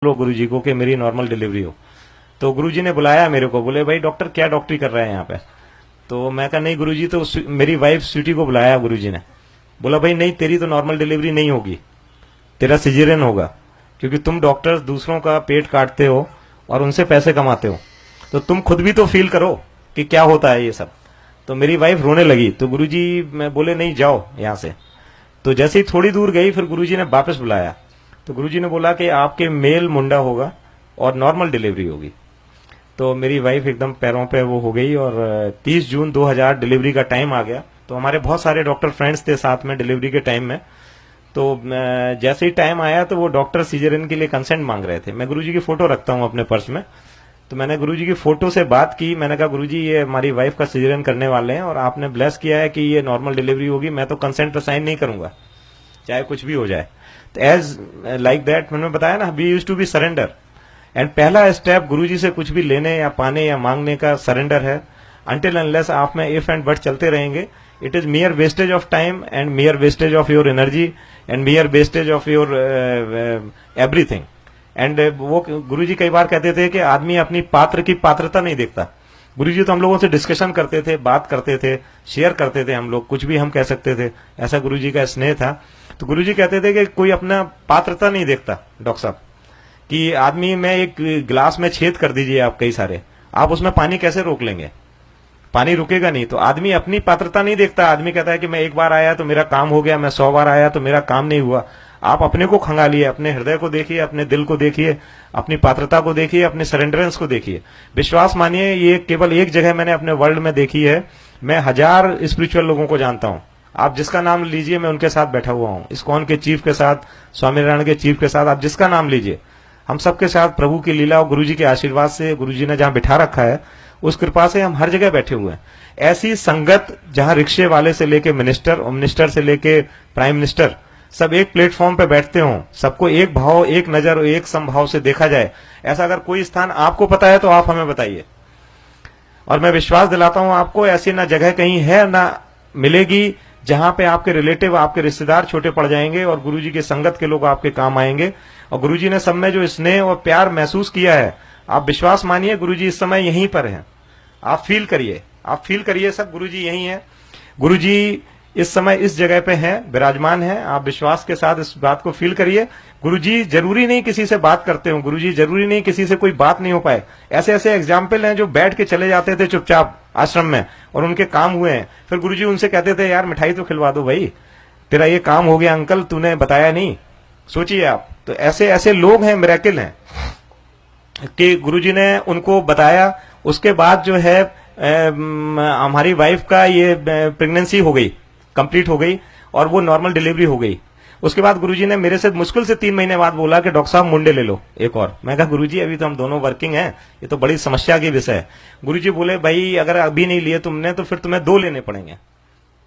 लो गुरुजी को कि मेरी नॉर्मल डिलीवरी हो। तो गुरुजी ने बुलाया मेरे को, बोले भाई डॉक्टर क्या डॉक्टरी कर रहे हैं यहाँ पे। तो मैं कहा नहीं गुरुजी, तो मेरी वाइफ स्वीटी को बुलाया गुरुजी ने, बोला भाई नहीं तेरी तो नॉर्मल डिलीवरी नहीं होगी, तेरा सिजेरियन होगा, क्योंकि तुम डॉक्टर्स दूसरों का पेट काटते हो और उनसे पैसे कमाते हो, तो तुम खुद भी तो फील करो कि क्या होता है ये सब। तो मेरी वाइफ रोने लगी, तो गुरुजी मैं बोले नहीं जाओ यहाँ से। तो जैसे ही थोड़ी दूर गई फिर गुरुजी ने वापस बुलाया, तो गुरुजी ने बोला कि आपके मेल मुंडा होगा और नॉर्मल डिलीवरी होगी। तो मेरी वाइफ एकदम पैरों पे वो हो गई और 30 जून 2000 डिलीवरी का टाइम आ गया। तो हमारे बहुत सारे डॉक्टर फ्रेंड्स थे साथ में डिलीवरी के टाइम में। तो जैसे ही टाइम आया तो वो डॉक्टर सीजरियन के लिए कंसेंट मांग रहे थे। मैं गुरुजी की फोटो रखता हूं अपने पर्स में, तो मैंने गुरुजी की फोटो से बात की। मैंने कहा गुरुजी ये हमारी वाइफ का सीजरियन करने वाले हैं और आपने ब्लेस किया है कि ये नॉर्मल डिलीवरी होगी, मैं तो कंसेंट पर साइन नहीं करूंगा चाहे कुछ भी हो जाए। तो एज लाइक दैट मैंने बताया ना, we used to be surrender. And पहला स्टेप गुरुजी से कुछ भी लेने या पाने या मांगने का सरेंडर है। अनटिल अनलेस आप में इफ एंड बट चलते रहेंगे, it is मियर wastage of time and मियर wastage of your energy and मियर wastage of your everything. And वो गुरुजी कई बार कहते थे कि आदमी अपनी पात्र की पात्रता नहीं देखता। गुरुजी तो हम लोगों से डिस्कशन करते थे, बात करते थे, शेयर करते थे, हम लोग कुछ भी हम कह सकते थे, ऐसा गुरुजी का स्नेह था। तो गुरुजी कहते थे कि कोई अपना पात्रता नहीं देखता डॉक्टर साहब, कि आदमी में एक गिलास में छेद कर दीजिए आप कई सारे, आप उसमें पानी कैसे रोक लेंगे, पानी रुकेगा नहीं। तो आदमी अपनी पात्रता नहीं देखता। आदमी कहता है कि मैं एक बार आया तो मेरा काम हो गया, मैं 100 बार आया तो मेरा काम नहीं हुआ। आप अपने को खंगालिए, अपने हृदय को देखिए, अपने दिल को देखिए, अपनी पात्रता को देखिए, अपनी सरेंडरेंस को देखिए। विश्वास मानिए ये केवल एक जगह मैंने अपने वर्ल्ड में देखी है। मैं 1000 स्पिरिचुअल लोगों को जानता हूं, आप जिसका नाम लीजिए मैं उनके साथ बैठा हुआ हूं। इस्कॉन के चीफ के साथ, स्वामी नारायण के चीफ के साथ, आप जिसका नाम लीजिए, हम सबके साथ प्रभु की लीला और गुरुजी के आशीर्वाद से, गुरुजी ने जहां बिठा रखा है उस कृपा से हम हर जगह बैठे हुए हैं। ऐसी संगत जहां रिक्शे वाले से लेके मिनिस्टर और मिनिस्टर से लेके प्राइम मिनिस्टर सब एक प्लेटफॉर्म पे बैठते हों, सबको एक भाव, एक नजर और एक समभाव से देखा जाए, ऐसा अगर कोई स्थान आपको पता है तो आप हमें बताइए। और मैं विश्वास दिलाता हूं आपको, ऐसी ना जगह कहीं है ना मिलेगी जहां पे आपके रिलेटिव, आपके रिश्तेदार छोटे पड़ जाएंगे और गुरुजी की संगत के लोग आपके काम आएंगे। और गुरुजी ने सब में जो स्नेह और प्यार महसूस किया है, आप विश्वास मानिए गुरुजी इस समय यहीं पर हैं। आप फील करिए, आप फील करिए, सब गुरुजी यहीं हैं। गुरुजी इस समय इस जगह पे हैं, विराजमान हैं। आप विश्वास के साथ इस बात को फील करिए। गुरुजी जरूरी नहीं किसी से बात करते हो, गुरुजी जरूरी नहीं किसी से कोई बात नहीं हो पाए। ऐसे ऐसे एग्जाम्पल हैं जो बैठ के चले जाते थे चुपचाप आश्रम में और उनके काम हुए हैं। फिर गुरुजी उनसे कहते थे यार मिठाई तो खिलवा दो भाई, तेरा ये काम हो गया अंकल, तूने बताया नहीं। सोचिए आप, तो ऐसे ऐसे लोग हैं, मिरेकल हैं कि गुरुजी ने उनको बताया। उसके बाद जो है हमारी वाइफ का ये प्रेगनेंसी हो गई, कंप्लीट हो गई और वो नॉर्मल डिलीवरी हो गई। उसके बाद गुरुजी ने मेरे से मुश्किल से 3 महीने बाद बोला कि डॉक्टर साहब मुंडे ले लो एक और। मैं कहा गुरुजी अभी तो हम दोनों वर्किंग हैं, ये तो बड़ी समस्या की विषय है। गुरुजी बोले भाई अगर अभी नहीं लिए तुमने तो फिर तुम्हें 2 लेने पड़ेंगे,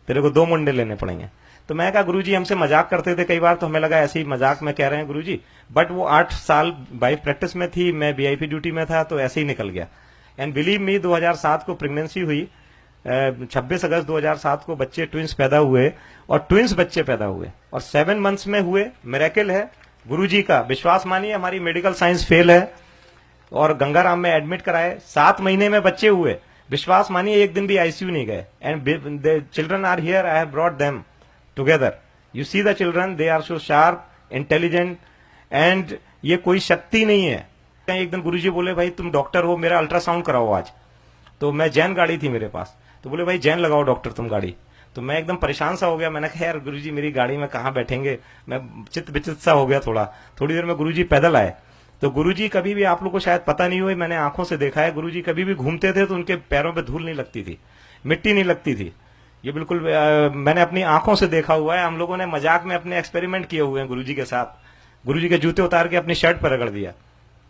तेरे को 2 मुंडे लेने पड़ेंगे। तो मैं कहा गुरुजी हमसे मजाक करते थे कई बार, तो हमें लगा ऐसे ही मजाक में कह रहे हैं गुरुजी, बट वो 8 साल वाइफ प्रैक्टिस में थी, मैं वीआईपी ड्यूटी में था, तो ऐसे ही निकल गया। एंड बिलीव मी 2007 को प्रेगनेंसी हुई, 26 अगस्त 2007 को बच्चे ट्विंस पैदा हुए और ट्विंस बच्चे पैदा हुए और 7 मंथ्स में हुए। मिरेकल है गुरुजी का, विश्वास मानिए। हमारी मेडिकल साइंस फेल है और गंगाराम में एडमिट कराए, 7 महीने में बच्चे हुए। विश्वास मानिए एक दिन भी आईसीयू नहीं गए। And the children are here, I have brought them together. You see the children, they are so sharp, intelligent and ये कोई शक्ति नहीं है। एक दिन गुरुजी बोले भाई तुम डॉक्टर हो, मेरा अल्ट्रासाउंड कराओ आज। तो मैं जैन गाड़ी थी मेरे पास, तो बोले भाई जैन लगाओ डॉक्टर तुम गाड़ी। तो मैं एकदम परेशान सा हो गया। मैंने कहा यार गुरुजी मेरी गाड़ी में कहां बैठेंगे, मैं चित विचित सा हो गया थोड़ा। थोड़ी देर में गुरुजी पैदल आए। तो गुरुजी कभी भी, आप लोग को शायद पता नहीं हुई, मैंने आंखों से देखा है, गुरुजी कभी भी घूमते थे तो उनके पैरों पे धूल नहीं लगती थी, मिट्टी नहीं लगती थी। ये बिल्कुल मैंने अपनी आंखों से देखा हुआ है। हम लोगों ने मजाक में अपने एक्सपेरिमेंट किए हुए हैं गुरुजी के साथ। गुरुजी के जूते उतार के अपनी शर्ट पर रगड़ दिया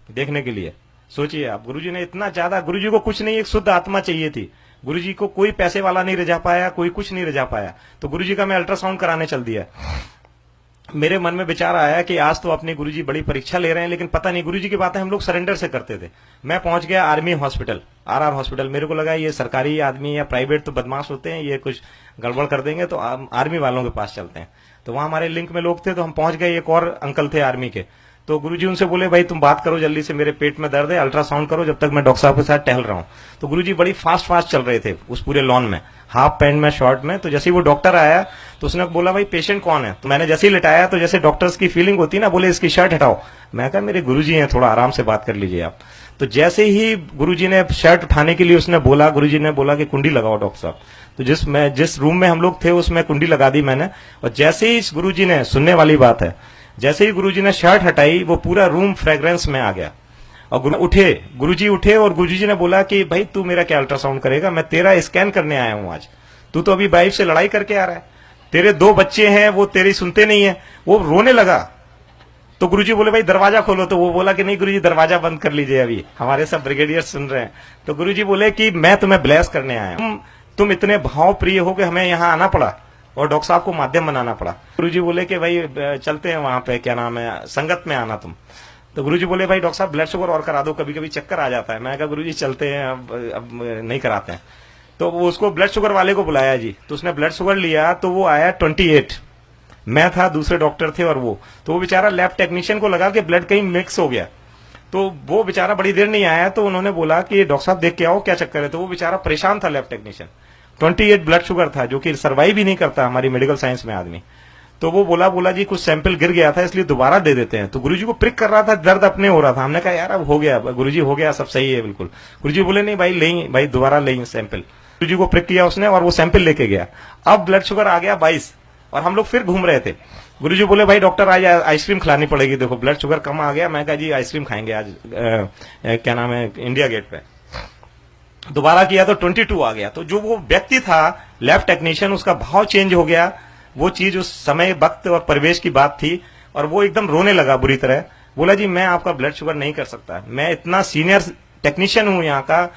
देखने के लिए। सोचिए आप, गुरुजी ने इतना ज्यादा, गुरुजी को कुछ नहीं, एक शुद्ध आत्मा चाहिए थी। गुरुजी को कोई पैसे वाला नहीं रिझा पाया, कोई कुछ नहीं रिझा पाया। तो गुरुजी का मैं अल्ट्रासाउंड कराने चल दिया। मेरे मन में विचार आया कि आज तो अपने गुरुजी बड़ी परीक्षा ले रहे हैं, लेकिन पता नहीं, गुरुजी की बातें हम लोग सरेंडर से करते थे। मैं पहुंच गया आर्मी हॉस्पिटल, आरआर हॉस्पिटल। मेरे को लगा ये सरकारी आदमी या प्राइवेट तो बदमाश होते हैं, ये कुछ गड़बड़ कर देंगे, तो आर्मी वालों के पास चलते हैं। तो वहां हमारे लिंक में लोग थे, तो हम पहुंच गए। एक और अंकल थे आर्मी के, तो गुरुजी उनसे बोले भाई तुम बात करो जल्दी से, मेरे पेट में दर्द है, अल्ट्रासाउंड करो जब तक मैं डॉक्टर साहब के साथ टहल रहा हूं। तो गुरुजी बड़ी फास्ट फास्ट चल रहे थे उस पूरे लॉन में, हाफ पैंट में शॉर्ट में। तो जैसे ही वो डॉक्टर आया तो उसने बोला भाई पेशेंट कौन है। तो मैंने जैसे ही लिटाया तो जैसे डॉक्टर्स की फीलिंग होती है ना, बोले इसकी शर्ट हटाओ। मैं कहा मेरे गुरुजी हैं, थोड़ा आराम से बात कर लीजिए आप। तो जैसे ही गुरुजी ने शर्ट उठाने के लिए उसने बोला, गुरुजी ने बोला कि कुंडी लगाओ डॉक्टर साहब। तो जिस रूम में हम लोग थे उसमें कुंडी लगा दी मैंने। और जैसे ही गुरुजी ने, सुनने वाली बात है, जैसे ही गुरुजी ने शर्ट हटाई वो पूरा रूम फ्रेग्रेंस में आ गया। और गुरुजी उठे और गुरुजी ने बोला कि भाई तू मेरा क्या अल्ट्रासाउंड करेगा, मैं तेरा स्कैन करने आया हूं आज। तू तो अभी वाइफ से लड़ाई करके आ रहा है, तेरे 2 बच्चे हैं वो तेरी सुनते नहीं है। वो रोने लगा। तो गुरुजी बोले भाई दरवाजा खोलो। तो वो बोला कि नहीं गुरुजी दरवाजा बंद कर लीजिए, अभी हमारे सब ब्रिगेडियर सुन रहे हैं। तो गुरुजी बोले कि मैं तुम्हें ब्लेस करने आया हूं, तुम इतने भाव प्रिय हो कि हमें यहाँ आना पड़ा और डॉक्टर साहब को माध्यम बनाना पड़ा। गुरुजी बोले कि भाई चलते हैं वहां पे, क्या नाम है, संगत में आना तुम। तो गुरुजी बोले भाई डॉक्टर साहब ब्लड शुगर और करा दो, कभी कभी चक्कर आ जाता है। मैं कहा गुरुजी चलते हैं, अब नहीं कराते हैं। तो वो उसको ब्लड शुगर वाले को बुलाया जी। तो उसने ब्लड शुगर लिया तो वो आया 28। मैं था, दूसरे डॉक्टर थे और वो, तो वो बेचारा लैब टेक्नीशियन को लगा कि ब्लड कहीं मिक्स हो गया। तो वो बेचारा बड़ी देर नहीं आया। तो उन्होंने बोला कि डॉक्टर साहब देख के आओ क्या चक्कर है। तो वो बेचारा परेशान था लैब टेक्नीशियन, 28 ब्लड शुगर था, जो कि सर्वाइव ही नहीं करता हमारी मेडिकल साइंस में आदमी। तो वो बोला जी कुछ सैंपल गिर गया था इसलिए दोबारा दे देते हैं। तो गुरुजी को प्रिक कर रहा था, दर्द अपने हो रहा था। हमने कहा यार अब हो गया गुरुजी, हो गया, सब सही है बिल्कुल। गुरुजी बोले नहीं भाई लें, भाई दोबारा लें सैंपल। गुरुजी को प्रिक किया उसने और वो सैंपल लेके गया। अब ब्लड शुगर आ गया 22 और हम लोग फिर घूम रहे थे। गुरुजी बोले भाई डॉक्टर आज आइसक्रीम खिलानी पड़ेगी, देखो ब्लड शुगर कम आ गया। मैं कहा जी आइसक्रीम खाएंगे आज, क्या नाम है, इंडिया गेट पे। दोबारा किया तो 22 आ गया। तो जो वो व्यक्ति था लैब टेक्नीशियन, उसका भाव चेंज हो गया। वो चीज उस समय वक्त और परिवेश की बात थी और वो एकदम रोने लगा बुरी तरह। बोला जी मैं आपका ब्लड शुगर नहीं कर सकता, मैं इतना सीनियर टेक्नीशियन हूं यहाँ का,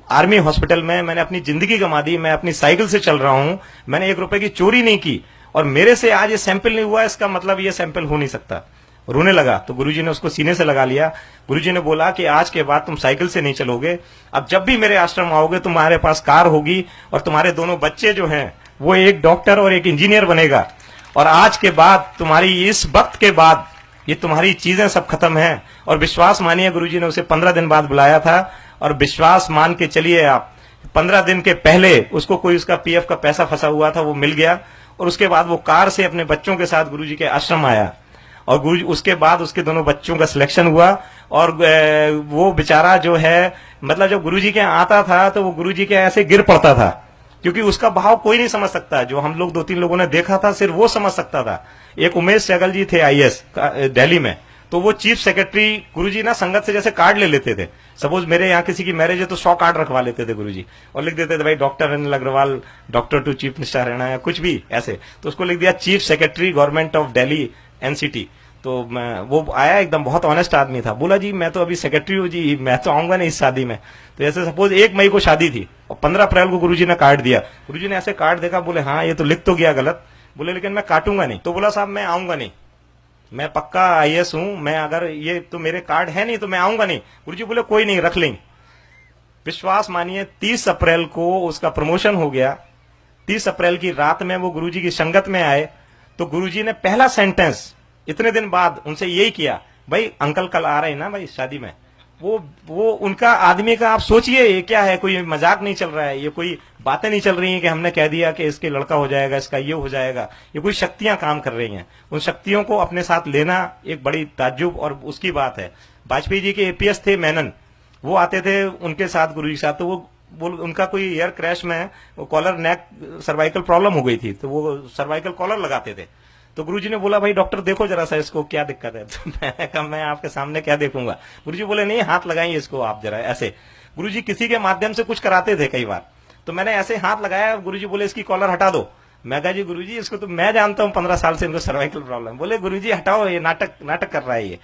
आर्मी हॉस्पिटल में मैंने अपनी जिंदगी गंवा दी, मैं अपनी साइकिल से चल रहा हूं, मैंने 1 रुपए की चोरी नहीं की और मेरे से आज ये सैंपल नहीं हुआ, इसका मतलब ये सैंपल हो नहीं सकता। रोने लगा। तो गुरुजी ने उसको सीने से लगा लिया। गुरुजी ने बोला कि आज के बाद तुम साइकिल से नहीं चलोगे, अब जब भी मेरे आश्रम आओगे तुम्हारे पास कार होगी और तुम्हारे दोनों बच्चे जो हैं वो एक डॉक्टर और एक इंजीनियर बनेगा। और आज के बाद तुम्हारी इस वक्त के बाद ये तुम्हारी चीजें सब खत्म है। और विश्वास मानिए गुरुजी ने उसे 15 दिन बाद बुलाया था और विश्वास मान के चलिए आप, 15 दिन के पहले उसको कोई उसका पीएफ का पैसा फंसा हुआ था वो मिल गया। और उसके बाद वो कार से अपने बच्चों के साथ गुरुजी के आश्रम आया और गुरुजी उसके बाद उसके दोनों बच्चों का सिलेक्शन हुआ। और वो बेचारा जो है, मतलब जब गुरुजी के यहाँ आता था तो वो गुरुजी के ऐसे गिर पड़ता था, क्योंकि उसका भाव कोई नहीं समझ सकता। जो हम लोग 2-3 लोगों ने देखा था सिर्फ वो समझ सकता था। एक उमेश सहगल जी थे आईएएस दिल्ली में, तो वो चीफ सेक्रेटरी, गुरुजी ना संगत से जैसे कार्ड ले लेते थे। सपोज मेरे यहाँ किसी की मैरिज है तो 100 कार्ड रखवा लेते थे गुरुजी और लिख देते थे भाई doctor Anil Agarwal, doctor to chief minister Haryana या कुछ भी ऐसे। तो उसको लिख दिया chief secretary government of Delhi NCT. तो वो आया एकदम बहुत ऑनेस्ट आदमी था, बोला जी मैं तो अभी सेक्रेटरी हूँ जी, मैं तो आऊंगा नहीं इस शादी में। तो ऐसे सपोज 1 मई को शादी थी और 15 अप्रैल को गुरुजी ने कार्ड दिया। गुरुजी ने ऐसे कार्ड देखा, बोले हाँ ये तो लिख तो गया गलत, बोले लेकिन मैं काटूंगा नहीं। तो बोला साहब मैं आऊंगा नहीं, मैं पक्का आईएएस हूं, मैं अगर ये तो मेरे कार्ड है नहीं तो मैं आऊंगा नहीं। गुरुजी बोले कोई नहीं रख लेंगे। विश्वास मानिए 30 अप्रैल को उसका प्रमोशन हो गया। 30 अप्रैल की रात में वो गुरुजी की संगत में आए तो गुरुजी ने पहला सेंटेंस इतने दिन बाद उनसे यही किया, भाई अंकल कल आ रहे हैं ना भाई शादी में। वो उनका आदमी का आप सोचिए ये क्या है, कोई मजाक नहीं चल रहा है, ये कोई बातें नहीं चल रही हैं कि हमने कह दिया कि इसके लड़का हो जाएगा, इसका ये हो जाएगा। ये कोई शक्तियां काम कर रही हैं। उन शक्तियों को अपने साथ लेना एक बड़ी ताज्जुब और उसकी बात है। वाजपेयी जी के एपीएस थे मेनन, वो आते थे उनके साथ गुरु जी के साथ, तो वो उनका कोई एयर क्रैश में वो कॉलर नेक सर्वाइकल प्रॉब्लम हो गई थी, तो वो सर्वाइकल कॉलर लगाते थे। तो गुरुजी ने बोला भाई डॉक्टर देखो जरा सा इसको क्या दिक्कत है। तो मैंने कहा मैं आपके सामने क्या देखूंगा। गुरुजी बोले नहीं हाथ लगाइए इसको आप जरा ऐसे। गुरुजी किसी के माध्यम से कुछ कराते थे कई बार, तो मैंने ऐसे हाथ लगाया, गुरुजी बोले इसकी कॉलर हटा दो। मैं कहा जी गुरुजी इसको तो मैं जानता हूँ 15 साल से इनको सर्वाइकल प्रॉब्लम। बोले गुरुजी हटाओ, ये नाटक कर रहा है ये।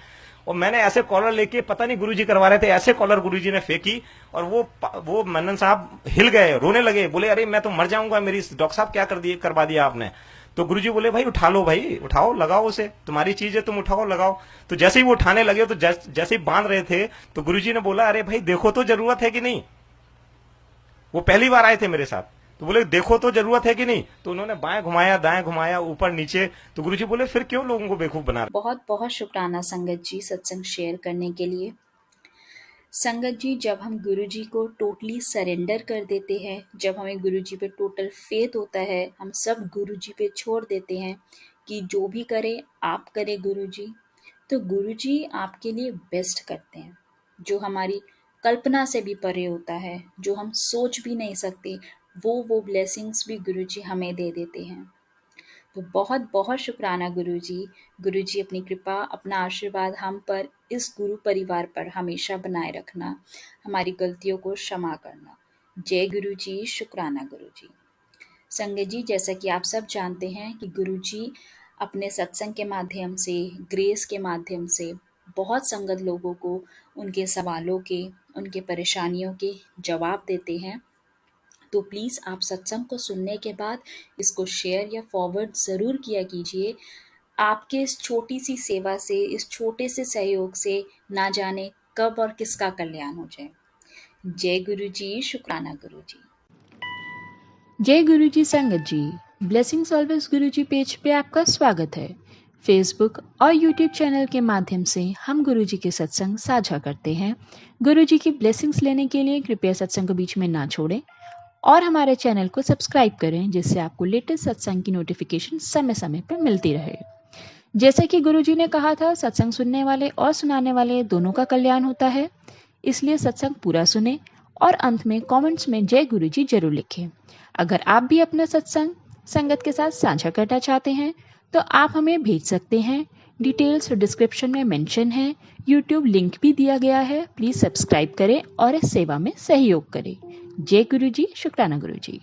और मैंने ऐसे कॉलर लेके, पता नहीं गुरुजी करवा रहे थे, ऐसे कॉलर गुरुजी ने फेंकी और वो मन्नन साहब हिल गए, रोने लगे, बोले अरे मैं तो मर जाऊंगा, मेरी डॉक्टर साहब क्या करवा दिया आपने। तो गुरुजी बोले भाई उठा लो, भाई उठाओ लगाओ उसे, तुम्हारी चीज है तुम उठाओ लगाओ। तो जैसे ही वो उठाने लगे तो जैसे ही बांध रहे थे तो गुरुजी ने बोला अरे भाई देखो तो जरूरत है कि नहीं। वो पहली बार आए थे मेरे साथ, तो बोले देखो तो जरूरत है कि नहीं, तो उन्होंने बाएं घुमाया दाएं घुमाया ऊपर नीचे, तो गुरुजी बोले फिर क्यों लोगों को बेवकूफ बना रहे। बहुत बहुत शुक्राना संगत जी सत्संग शेयर करने के लिए। संगत जी, जब हम गुरु जी को टोटली सरेंडर कर देते हैं, जब हमें गुरु जी पे टोटल फेथ होता है, हम सब गुरु जी पे छोड़ देते हैं कि जो भी करे आप करे गुरु जी, तो गुरु जी आपके लिए बेस्ट करते हैं, जो हमारी कल्पना से भी परे होता है, जो हम सोच भी नहीं सकते, वो ब्लेसिंग्स भी गुरु जी हमें दे देते हैं। तो बहुत बहुत शुक्राना गुरु जी अपनी कृपा अपना आशीर्वाद हम पर, इस गुरु परिवार पर हमेशा बनाए रखना, हमारी गलतियों को क्षमा करना। जय गुरु जी, शुक्राना गुरु जी। संगत जी, जैसा कि आप सब जानते हैं कि गुरु जी अपने सत्संग के माध्यम से, ग्रेस के माध्यम से बहुत संगत लोगों को उनके सवालों के, उनके परेशानियों के जवाब देते हैं। तो प्लीज़ आप सत्संग को सुनने के बाद इसको शेयर या फॉरवर्ड ज़रूर किया कीजिए। आपके इस छोटी सी सेवा से, इस छोटे से सहयोग से ना जाने कब और किसका कल्याण हो जाए। जय गुरु जी, शुक्राना गुरु जी। जय गुरु जी संगत जी, ब्लेसिंग्स ऑलवेज गुरु जी पेज पे आपका स्वागत है। फेसबुक और यूट्यूब चैनल के माध्यम से हम गुरु जी के सत्संग साझा करते हैं। गुरु जी की ब्लेसिंग्स लेने के लिए कृपया सत्संग को बीच में ना छोड़ें और हमारे चैनल को सब्सक्राइब करें, जिससे आपको लेटेस्ट सत्संग की नोटिफिकेशन समय समय पर मिलती रहे। जैसे कि गुरु जी ने कहा था, सत्संग सुनने वाले और सुनाने वाले दोनों का कल्याण होता है, इसलिए सत्संग पूरा सुने और अंत में कमेंट्स में जय गुरु जी जरूर लिखें। अगर आप भी अपना सत्संग संगत के साथ साझा करना चाहते हैं तो आप हमें भेज सकते हैं। डिटेल्स डिस्क्रिप्शन में मेंशन है, यूट्यूब लिंक भी दिया गया है। प्लीज सब्सक्राइब करें और इस सेवा में सहयोग करें। जय गुरु जी, शुक्राना गुरु जी।